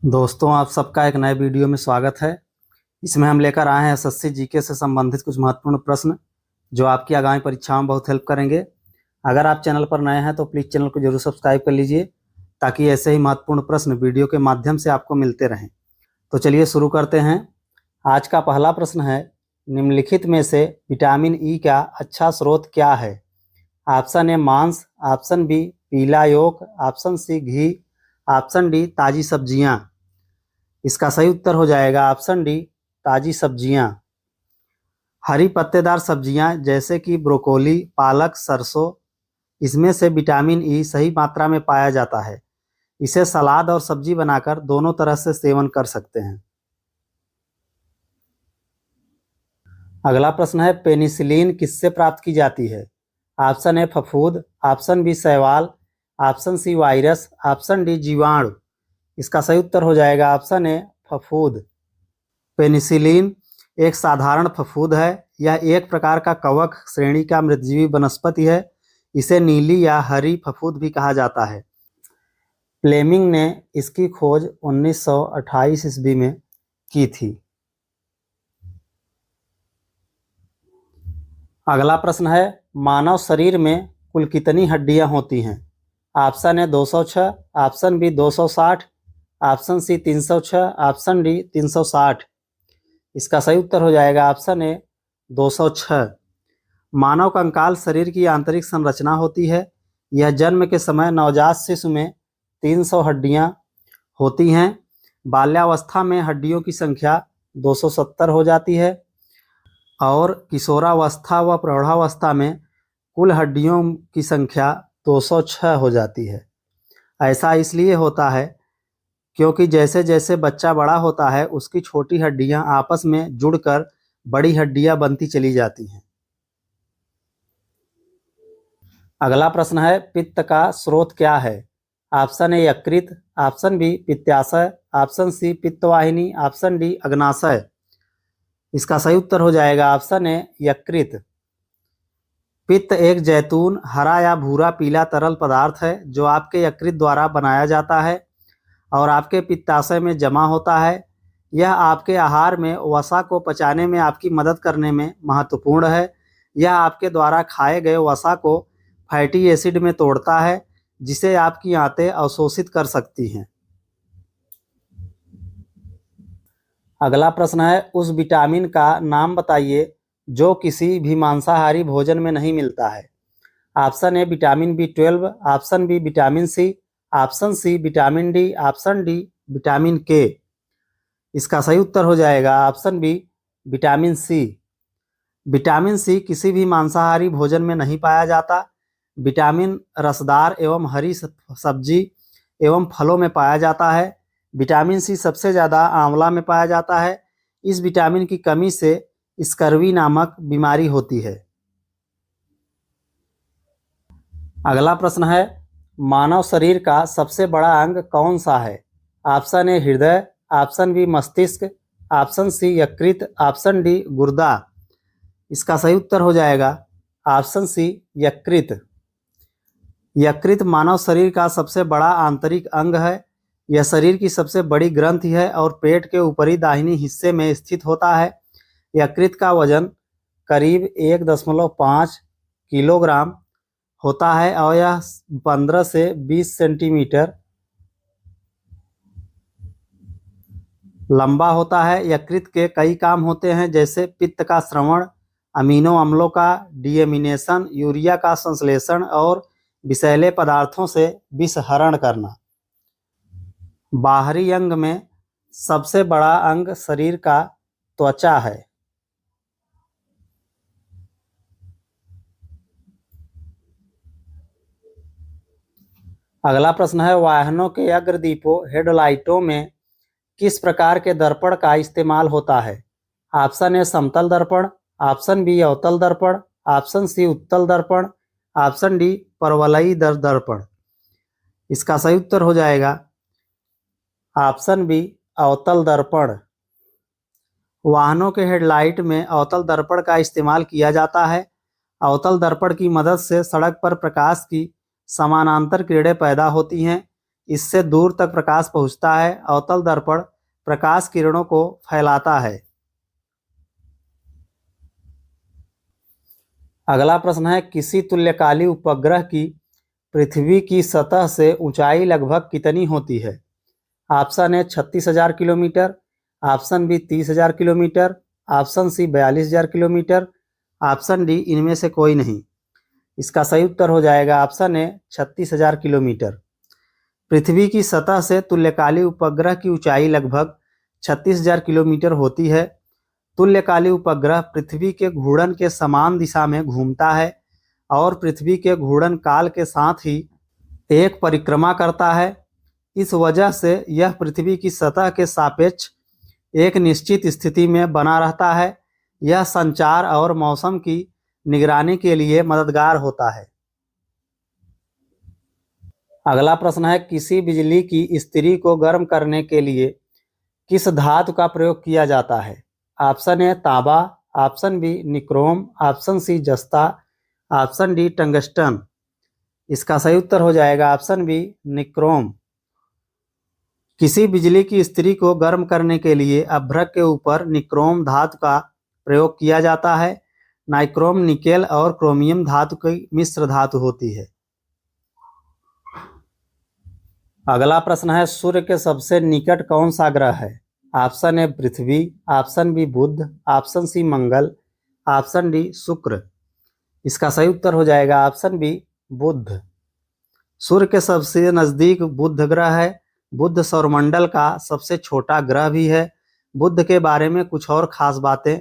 दोस्तों, आप सबका एक नए वीडियो में स्वागत है। इसमें हम लेकर आए हैं एसएससी जीके से संबंधित कुछ महत्वपूर्ण प्रश्न जो आपकी आगामी परीक्षाओं में बहुत हेल्प करेंगे। अगर आप चैनल पर नए हैं तो प्लीज़ चैनल को जरूर सब्सक्राइब कर लीजिए ताकि ऐसे ही महत्वपूर्ण प्रश्न वीडियो के माध्यम से आपको मिलते रहें। तो चलिए शुरू करते हैं। आज का पहला प्रश्न है, निम्नलिखित में से विटामिन ई का अच्छा स्रोत क्या है? ऑप्शन ए मांस, ऑप्शन बी पीला योक, ऑप्शन सी घी, ऑप्शन डी ताज़ी सब्जियां। इसका सही उत्तर हो जाएगा ऑप्शन डी ताज़ी सब्जियां। हरी पत्तेदार सब्जियां जैसे कि ब्रोकोली, पालक, सरसों, इसमें से विटामिन ई सही मात्रा में पाया जाता है। इसे सलाद और सब्जी बनाकर दोनों तरह से सेवन कर सकते हैं। अगला प्रश्न है, पेनिसिलिन किससे प्राप्त की जाती है? ऑप्शन ए फफूंद, ऑप्शन बी शैवाल, option C virus, option D जीवाणु। इसका सही उत्तर हो जाएगा ऑप्शन ए फफूंद। पेनिसिलिन एक साधारण फफूंद है। यह एक प्रकार का कवक श्रेणी का मृतजीवी वनस्पति है। इसे नीली या हरी फफूंद भी कहा जाता है। फ्लेमिंग ने इसकी खोज 1928 ईस्वी में की थी। अगला प्रश्न है, मानव शरीर में कुल कितनी हड्डियां होती हैं? Option A 206, option B 260, option C 306, option D 360। इसका सही उत्तर हो जाएगा ऑप्शन ए 206। मानव कंकाल शरीर की आंतरिक संरचना होती है। यह जन्म के समय नवजात शिशु में 300 हड्डियां होती हैं। बाल्यावस्था में हड्डियों की संख्या 270 हो जाती है और किशोरावस्था व प्रौढ़ावस्था में कुल हड्डियों की संख्या 206 हो जाती है। ऐसा इसलिए होता है क्योंकि जैसे जैसे बच्चा बड़ा होता है उसकी छोटी हड्डियां आपस में जुड़कर बड़ी हड्डियां बनती चली जाती हैं। अगला प्रश्न है, पित्त का स्रोत क्या है? ऑप्शन ए यकृत, ऑप्शन बी पित्ताशय, ऑप्शन सी पित्तवाहिनी, ऑप्शन डी अग्नाशय। इसका सही उत्तर हो जाएगा ऑप्शन ए यकृत। पित्त एक जैतून हरा या भूरा पीला तरल पदार्थ है जो आपके यकृत द्वारा बनाया जाता है और आपके पित्ताशय में जमा होता है। यह आपके आहार में वसा को पचाने में आपकी मदद करने में महत्वपूर्ण है। यह आपके द्वारा खाए गए वसा को फैटी एसिड में तोड़ता है जिसे आपकी आंतें अवशोषित कर सकती हैं। अगला प्रश्न है, उस विटामिन का नाम बताइए जो किसी भी मांसाहारी भोजन में नहीं मिलता है। Option A vitamin B12, option B vitamin C, option C vitamin D, option D vitamin K. इसका सही उत्तर हो जाएगा option B vitamin C. Vitamin C किसी भी मांसाहारी भोजन में नहीं पाया जाता। विटामिन रसदार एवं हरी सब्जी एवं फलों में पाया जाता है। विटामिन सी सबसे ज़्यादा आंवला में पाया जाता है। इस विटामिन की कमी से स्कर्वी नामक बीमारी होती है। अगला प्रश्न है, मानव शरीर का सबसे बड़ा अंग कौन सा है? ऑप्शन ए हृदय, ऑप्शन बी मस्तिष्क, ऑप्शन सी यकृत, ऑप्शन डी गुर्दा। इसका सही उत्तर हो जाएगा ऑप्शन सी यकृत। यकृत मानव शरीर का सबसे बड़ा आंतरिक अंग है। यह शरीर की सबसे बड़ी ग्रंथि है और पेट के ऊपरी दाहिनी हिस्से में स्थित होता है। यकृत का वजन करीब 1.5 किलोग्राम होता है और यह 15 से 20 सेंटीमीटर लंबा होता है। यकृत के कई काम होते हैं जैसे पित्त का श्रवण, अमीनो अम्लों का डीएमिनेशन, यूरिया का संश्लेषण और विषैले पदार्थों से विषहरण करना। बाहरी अंग में सबसे बड़ा अंग शरीर का त्वचा है। अगला प्रश्न है, वाहनों के अग्रदीपों हेडलाइटों में किस प्रकार के दर्पण का इस्तेमाल होता है? ऑप्शन ए समतल दर्पण, ऑप्शन बी अवतल दर्पण, ऑप्शन सी उत्तल दर्पण, ऑप्शन डी परवलयी दर्पण। इसका सही उत्तर हो जाएगा ऑप्शन बी अवतल दर्पण। वाहनों के हेडलाइट में अवतल दर्पण का इस्तेमाल किया जाता है। अवतल दर्पण की मदद से सड़क पर प्रकाश की समानांतर किरणें पैदा होती हैं। इससे दूर तक प्रकाश पहुंचता है। अवतल दर्पण प्रकाश किरणों को फैलाता है। अगला प्रश्न है, किसी तुल्यकालिक उपग्रह की पृथ्वी की सतह से ऊंचाई लगभग कितनी होती है? Option A 36,000 kilometre, option B 30,000 kilometre, option C 42,000 kilometre, option D इनमें से कोई नहीं। इसका सही उत्तर हो जाएगा ऑप्शन ए 36,000 किलोमीटर। पृथ्वी की सतह से तुल्यकालिक उपग्रह की ऊंचाई लगभग 36,000 किलोमीटर होती है। तुल्यकालिक उपग्रह पृथ्वी के घूर्णन के समान दिशा में घूमता है और पृथ्वी के घूर्णन काल के साथ ही एक परिक्रमा करता है। इस वजह से यह पृथ्वी की सतह के सापेक्ष एक निश्चित स्थिति में बना रहता है। यह संचार और मौसम की निगरानी के लिए मददगार होता है। अगला प्रश्न है, किसी बिजली की इस्त्री को गर्म करने के लिए किस धातु का प्रयोग किया जाता है? ऑप्शन ए तांबा, option B nichrome, option C जस्ता, ऑप्शन डी टंगस्टन। इसका सही उत्तर हो जाएगा ऑप्शन बी निक्रोम। किसी बिजली की इस्त्री को गर्म करने के लिए अभ्रक के ऊपर निक्रोम धातु का प्रयोग किया जाता है। नाइक्रोम निकेल और क्रोमियम धातु की मिश्र धातु होती है। अगला प्रश्न है, सूर्य के सबसे निकट कौन सा ग्रह है? ऑप्शन ए पृथ्वी, ऑप्शन बी बुध, ऑप्शन सी मंगल, ऑप्शन डी शुक्र। इसका सही उत्तर हो जाएगा ऑप्शन बी बुध। सूर्य के सबसे नजदीक बुध ग्रह है। बुध सौरमंडल का सबसे छोटा ग्रह भी है। बुध के बारे में कुछ और खास बातें।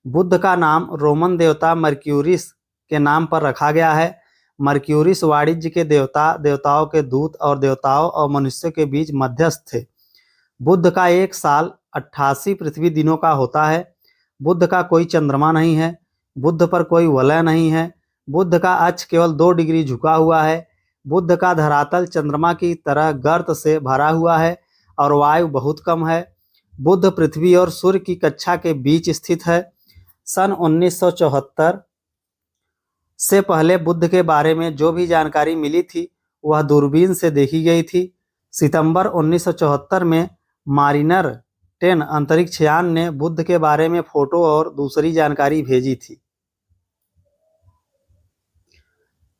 बुध का नाम रोमन देवता मर्क्यूरिस के नाम पर रखा गया है। मर्क्यूरिस वाणिज्य के देवता, देवताओं के दूत और देवताओं और मनुष्य के बीच मध्यस्थ थे। बुध का एक साल 88 पृथ्वी दिनों का होता है। बुध का कोई चंद्रमा नहीं है। बुध पर कोई वलय नहीं है। बुध का अक्ष केवल 2 डिग्री झुका हुआ है। बुध का धरातल चंद्रमा की तरह गर्त से भरा हुआ है और वायु बहुत कम है। बुध पृथ्वी और सूर्य की कक्षा के बीच स्थित है। सन 1974 से पहले बुध के बारे में जो भी जानकारी मिली थी वह दूरबीन से देखी गई थी। सितंबर 1974 में मारिनर 10 अंतरिक्ष यान ने बुध के बारे में फोटो और दूसरी जानकारी भेजी थी।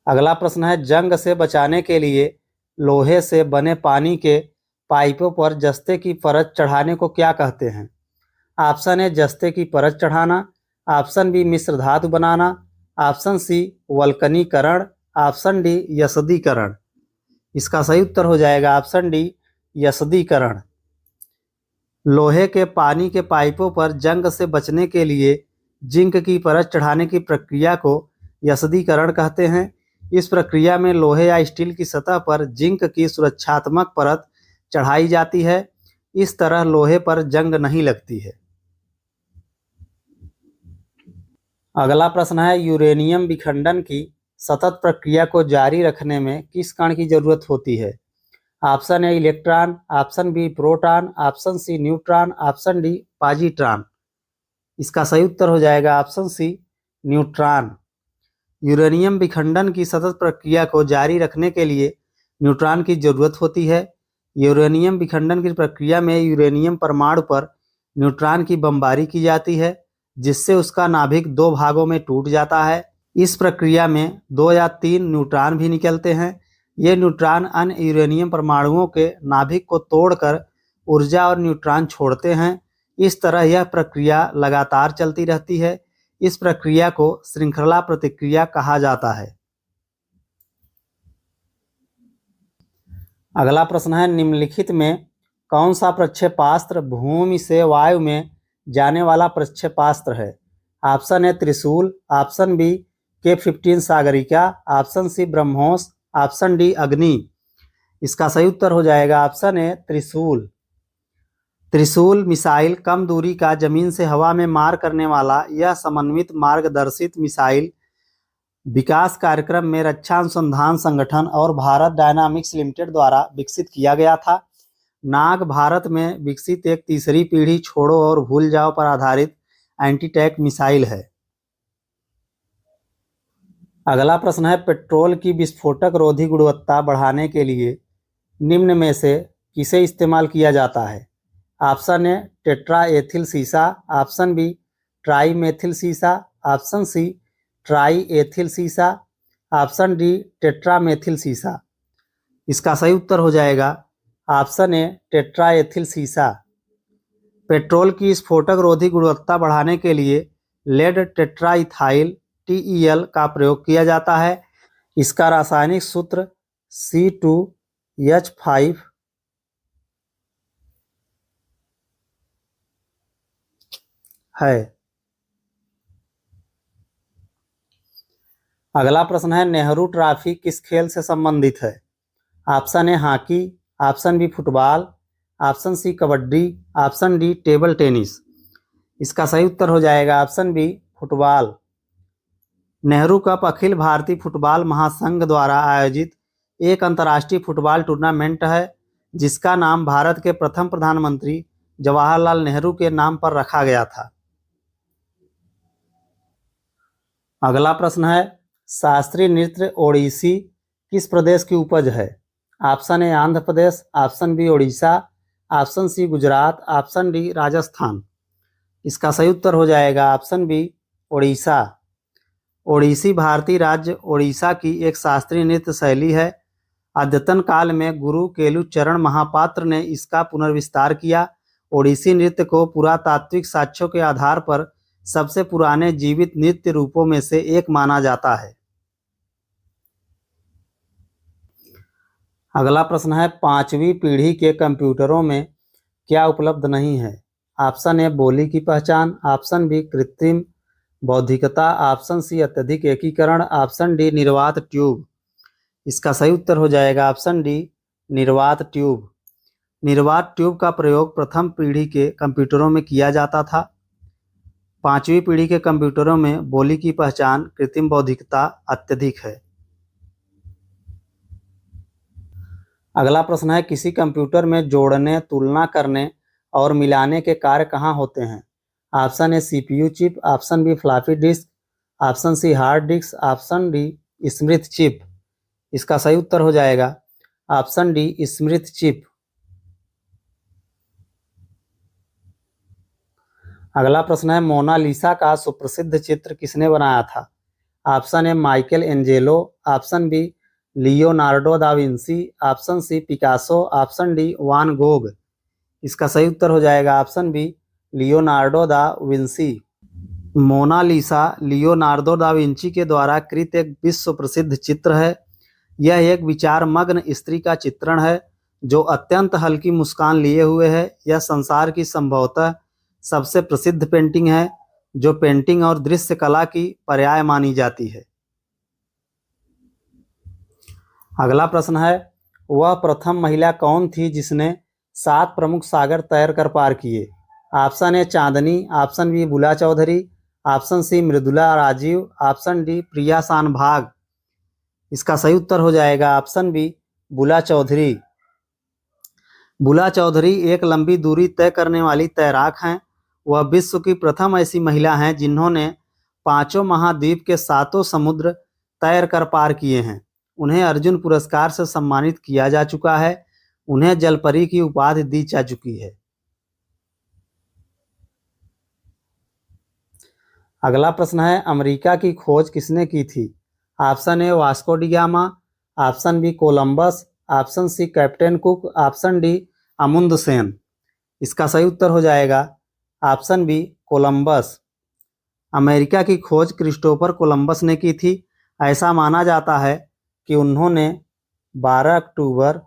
अगला प्रश्न है, जंग से बचाने के लिए लोहे से बने पानी के पाइपों पर जस्ते की परत चढ़ाने को क्या कहते हैं? ऑप्शन ए जस्ते की परत चढ़ाना, ऑप्शन बी मिश्र धातु बनाना, ऑप्शन सी वल्कनीकरण, ऑप्शन डी यसदीकरण। इसका सही उत्तर हो जाएगा ऑप्शन डी यसदीकरण। लोहे के पानी के पाइपों पर जंग से बचने के लिए जिंक की परत चढ़ाने की प्रक्रिया को यसदीकरण कहते हैं। इस प्रक्रिया में लोहे या स्टील की सतह पर जिंक की सुरक्षात्मक परत चढ़ाई जाती है। इस तरह लोहे पर जंग नहीं लगती है। अगला प्रश्न है, यूरेनियम विखंडन की सतत प्रक्रिया को जारी रखने में किस कण की जरूरत होती है? Option A electron, option B proton, option C neutron, option D positron. इसका सही उत्तर हो जाएगा ऑप्शन सी न्यूट्रॉन। यूरेनियम विखंडन की सतत प्रक्रिया को जारी रखने के लिए न्यूट्रॉन की जरूरत होती है। यूरेनियम विखंडन की प्रक्रिया में यूरेनियम परमाणु पर न्यूट्रॉन की बमबारी की जाती है, जिससे उसका नाभिक 2 भागों में टूट जाता है। इस प्रक्रिया में 2 या 3 न्यूट्रॉन भी निकलते हैं। ये न्यूट्रॉन अन्य यूरेनियम परमाणुओं के नाभिक को तोड़कर ऊर्जा और न्यूट्रॉन छोड़ते हैं। इस तरह यह प्रक्रिया लगातार चलती रहती है। इस प्रक्रिया को श्रृंखला प्रतिक्रिया कहा जाता है। अगला प्रश्न है, निम्नलिखित में कौन सा प्रक्षेपास्त्र भूमि से वायु में जाने वाला प्रक्षेपास्त्र है? Option A Trishul, option B K-15 Sagarika, option C BrahMos, option D Agni. इसका सही उत्तर हो जाएगा ऑप्शन ए त्रिशूल। त्रिशूल मिसाइल कम दूरी का जमीन से हवा में मार करने वाला यह समन्वित मार्गदर्शित मिसाइल विकास कार्यक्रम में रक्षा अनुसंधान संगठन और भारत डायनामिक्स लिमिटेड द्वारा विकसित किया गया था। नाग भारत में विकसित एक तीसरी पीढ़ी छोड़ो और भूल जाओ पर आधारित एंटी टैंक मिसाइल है। अगला प्रश्न है, पेट्रोल की विस्फोटक रोधी गुणवत्ता बढ़ाने के लिए निम्न में से किसे इस्तेमाल किया जाता है? ऑप्शन ए टेट्रा एथिल सीसा, ऑप्शन बी ट्राई मेथिल सीसा, ऑप्शन सी ट्राई एथिल सीसा, ऑप्शन डी टेट्रा मेथिल सीसा। इसका सही उत्तर हो जाएगा ऑप्शन ए टेट्रा एथिल सीसा। पेट्रोल की स्फोटक रोधी गुणवत्ता बढ़ाने के लिए लेड टेट्राइथाइल TeL का प्रयोग किया जाता है। इसका रासायनिक सूत्र C2H5 है। अगला प्रश्न है, नेहरू ट्रॉफी किस खेल से संबंधित है? Option A hockey, option B football, option C kabaddi, option D table tennis. इसका सही उत्तर हो जाएगा option B football. Nehru cup अखिल भारतीय फुटबॉल महासंघ द्वारा आयोजित एक अंतर्राष्ट्रीय फुटबॉल टूर्नामेंट है जिसका नाम भारत के प्रथम प्रधानमंत्री जवाहरलाल नेहरू के नाम पर रखा गया था। अगला प्रश्न है, शास्त्रीय नृत्य ओडिसी किस प्रदेश की उपज है? Option A Andhra Pradesh, option B Odisha, option C Gujarat, option D Rajasthan. इसका सही उत्तर हो जाएगा ऑप्शन बी ओडिशा। ओडिसी भारतीय राज्य ओडिशा की एक शास्त्रीय नृत्य शैली है। अद्यतन काल में गुरु केलुचरण महापात्र ने इसका पुनर्विस्तार किया। ओडिसी नृत्य को पुरातात्विक साक्ष्यों के आधार पर सबसे पुराने जीवित नृत्य रूपों में से एक माना जाता है। अगला प्रश्न है, पांचवी पीढ़ी के कंप्यूटरों में क्या उपलब्ध नहीं है? ऑप्शन ए बोली की पहचान, ऑप्शन बी कृत्रिम बौद्धिकता, ऑप्शन सी अत्यधिक एकीकरण, ऑप्शन डी निर्वात ट्यूब। इसका सही उत्तर हो जाएगा ऑप्शन डी निर्वात ट्यूब। निर्वात ट्यूब का प्रयोग प्रथम पीढ़ी के कंप्यूटरों में किया जाता था। पांचवी पीढ़ी के कंप्यूटरों में बोली की पहचान, कृत्रिम बौद्धिकता अत्यधिक है। अगला प्रश्न है, किसी कंप्यूटर में जोड़ने, तुलना करने और मिलाने के कार्य कहाँ होते हैं? Option A CPU chip, option B floppy disk, option C hard disk, option D स्मृति चिप। इसका सही उत्तर हो जाएगा ऑप्शन डी स्मृति चिप। अगला प्रश्न है, मोनालिसा का सुप्रसिद्ध चित्र किसने बनाया था? Option A Michelangelo, option B Leonardo da Vinci, option C Picasso, option D Van Gogh. इसका सही उत्तर हो जाएगा option B Leonardo da Vinci. Mona Lisa Leonardo da Vinci के द्वारा कृत एक विश्व प्रसिद्ध चित्र है। यह एक विचारमग्न स्त्री का चित्रण है जो अत्यंत हल्की मुस्कान लिए हुए है। यह संसार की संभवतः सबसे प्रसिद्ध पेंटिंग है जो पेंटिंग और दृश्य कला की पर्याय मानी जाती है। अगला प्रश्न है, वह प्रथम महिला कौन थी जिसने 7 प्रमुख सागर तैर कर पार किए? Option A Chandni, option B Bula Chaudhary, option C Mridula Rajeev, option D Priya Shanbhag. इसका सही उत्तर हो जाएगा ऑप्शन बी बुला चौधरी। बुला चौधरी एक लंबी दूरी तय करने वाली तैराक हैं। वह विश्व की प्रथम ऐसी महिला हैं जिन्होंने 5 महाद्वीप के 7 समुद्र तैर कर पार किए हैं। उन्हें अर्जुन पुरस्कार से सम्मानित किया जा चुका है। उन्हें जलपरी की उपाधि दी जा चुकी है। अगला प्रश्न है, अमेरिका की खोज किसने की थी? Option A Vasco da Gama, option B Columbus, option C captain Cook, option D Amundsen. इसका सही उत्तर हो जाएगा ऑप्शन बी कोलंबस। अमेरिका की खोज क्रिस्टोफर कोलंबस ने की थी। ऐसा माना जाता है कि उन्होंने 12 अक्टूबर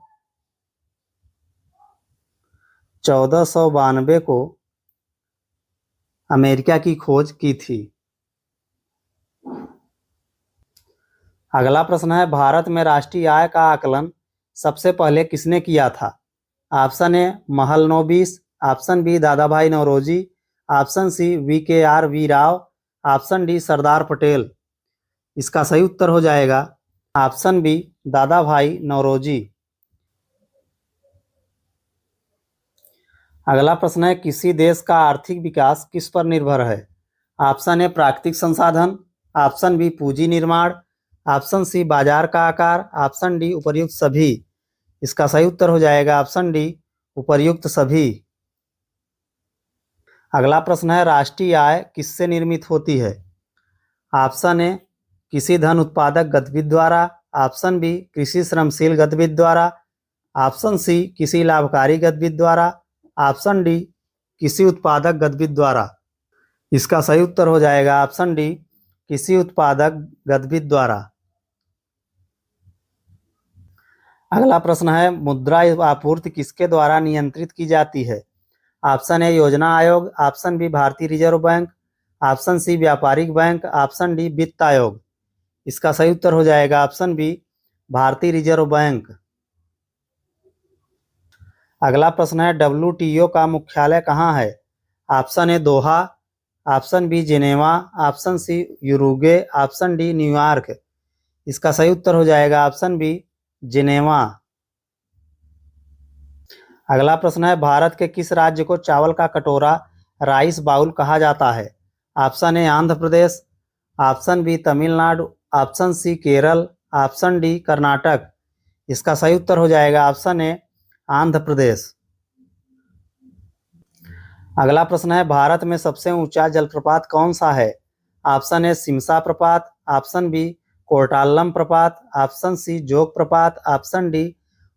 1492 को अमेरिका की खोज की थी। अगला प्रश्न है, भारत में राष्ट्रीय आय का आकलन सबसे पहले किसने किया था? Option A Mahalanobis, option B Dadabhai Naoroji, option C VKR Rao, option D Sardar Patel. इसका सही उत्तर हो जाएगा option B Dadabhai Naoroji. अगला प्रश्न है, किसी देश का आर्थिक विकास किस पर निर्भर है? ऑप्शन ए प्राकृतिक संसाधन, ऑप्शन बी पूंजी निर्माण, ऑप्शन सी बाजार का आकार, ऑप्शन डी उपर्युक्त सभी। इसका सही उत्तर हो जाएगा ऑप्शन डी, उपर्युक्त सभी। अगला प्रश्न है, राष्ट्रीय आय किससे निर्मित होती है? ऑप्शन ए, किसी धन उत्पादक गतिविधि द्वारा, ऑप्शन बी, किसी श्रमशील गतिविधि द्वारा, ऑप्शन सी, किसी लाभकारी गतिविधि द्वारा, ऑप्शन डी, किसी उत्पादक गतिविधि द्वारा। इसका सही उत्तर हो जाएगा ऑप्शन डी, किसी उत्पादक गतिविधि द्वारा। अगला प्रश्न है, मुद्रा आपूर्ति किसके द्वारा नियंत्रित की जाती है? ऑप्शन ए, योजना आयोग, ऑप्शन बी, भारतीय रिजर्व बैंक, ऑप्शन सी, व्यापारिक बैंक, ऑप्शन डी, वित्त आयोग। इसका सही उत्तर हो जाएगा ऑप्शन बी, भारतीय रिजर्व बैंक। अगला प्रश्न है, WTO का मुख्यालय कहाँ है? Option A, Doha, option B, Geneva, option C, Uruguay, option D, New York. इसका सही उत्तर हो जाएगा ऑप्शन बी, जिनेवा। अगला प्रश्न है, भारत के किस राज्य को चावल का कटोरा, राइस बाउल कहा जाता है? Option A, Andhra Pradesh, option B, Tamil Nadu, option C, Kerala, option D, Karnataka. इसका सही उत्तर हो जाएगा ऑप्शन ए, आंध्र प्रदेश। अगला प्रश्न है, भारत में सबसे ऊंचा जलप्रपात कौन सा है? ऑप्शन ए, सिमसा प्रपात, ऑप्शन बी, कोर्टाल्लम प्रपात, ऑप्शन सी, जोग प्रपात, ऑप्शन डी,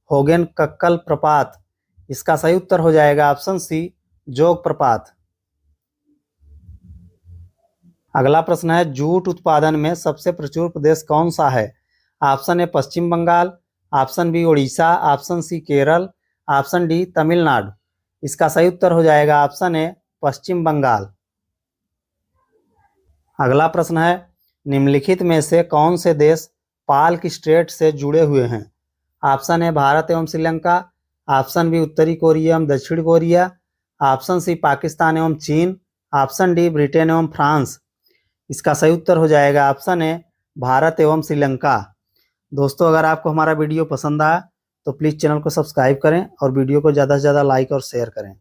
होगेन कक्कल प्रपात। इसका सही उत्तर हो जाएगा ऑप्शन सी, जोग प्रपात। अगला प्रश्न है, जूट उत्पादन में सबसे प्रचुर प्रदेश कौन सा है? Option A, Paschim Bengal, option B, Orissa, option C, Kerala, option D, Tamil Nadu. इसका सही उत्तर हो जाएगा ऑप्शन ए, पश्चिम बंगाल। अगला प्रश्न है, निम्नलिखित में से कौन से देश पाल्क स्ट्रेट से जुड़े हुए हैं? ऑप्शन ए, भारत एवं श्रीलंका, ऑप्शन बी, उत्तरी कोरिया एवं दक्षिण कोरिया, ऑप्शन सी, पाकिस्तान एवं चीन, ऑप्शन डी, ब्रिटेन एवं फ्रांस। इसका सही उत्तर हो जाएगा ऑप्शन ए, भारत एवं श्रीलंका। दोस्तों, अगर आपको हमारा वीडियो पसंद आया तो प्लीज़ चैनल को सब्सक्राइब करें और वीडियो को ज़्यादा से ज़्यादा लाइक और शेयर करें।